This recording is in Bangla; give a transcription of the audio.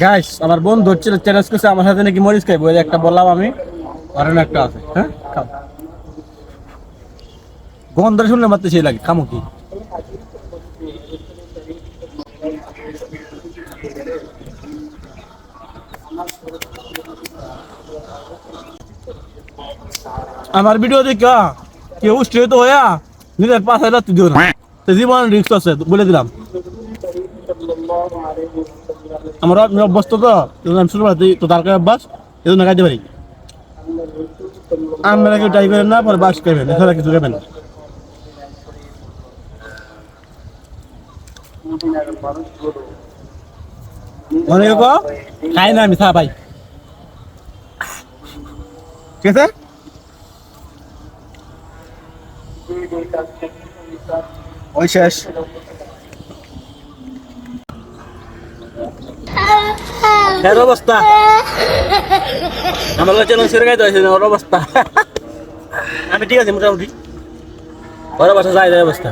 গাইস আমার বন্ধু হচ্ছিল চ্যালেঞ্জ করছে আমার সাথে নাকি মরিচ খাইবো, এই যে একটা বললাম আমি, আর একটা আছে। হ্যাঁ খাও, গন্ধ শুনলে মাত্র সেই লাগে, খামো কি? আমার ভিডিও দেখা কেউ স্ট্রেট হইয়া নিজের পাশে রাখতে দিও না, তো জীবন রিস্ক আছে বলে দিলাম। আমার অভ্যস্ত তো, আমি শুরু করতে তো তার কাছে অভ্যাস, এই জন্য খাইতে পারি। আমরা কেউ ট্রাই করেন না, পরে বাস খাবেন, এছাড়া কিছু খাবেন না। মনে কো খাই না আমি, থা ভাই, ঠিক আছে। ওই শেষ। এর অবস্থা আমার কাছে চ্যালেঞ্জ গাইতে হয়েছে ওর অবস্থা। আমি ঠিক আছে মোটামুটি, ওর অবস্থা যায় অবস্থা।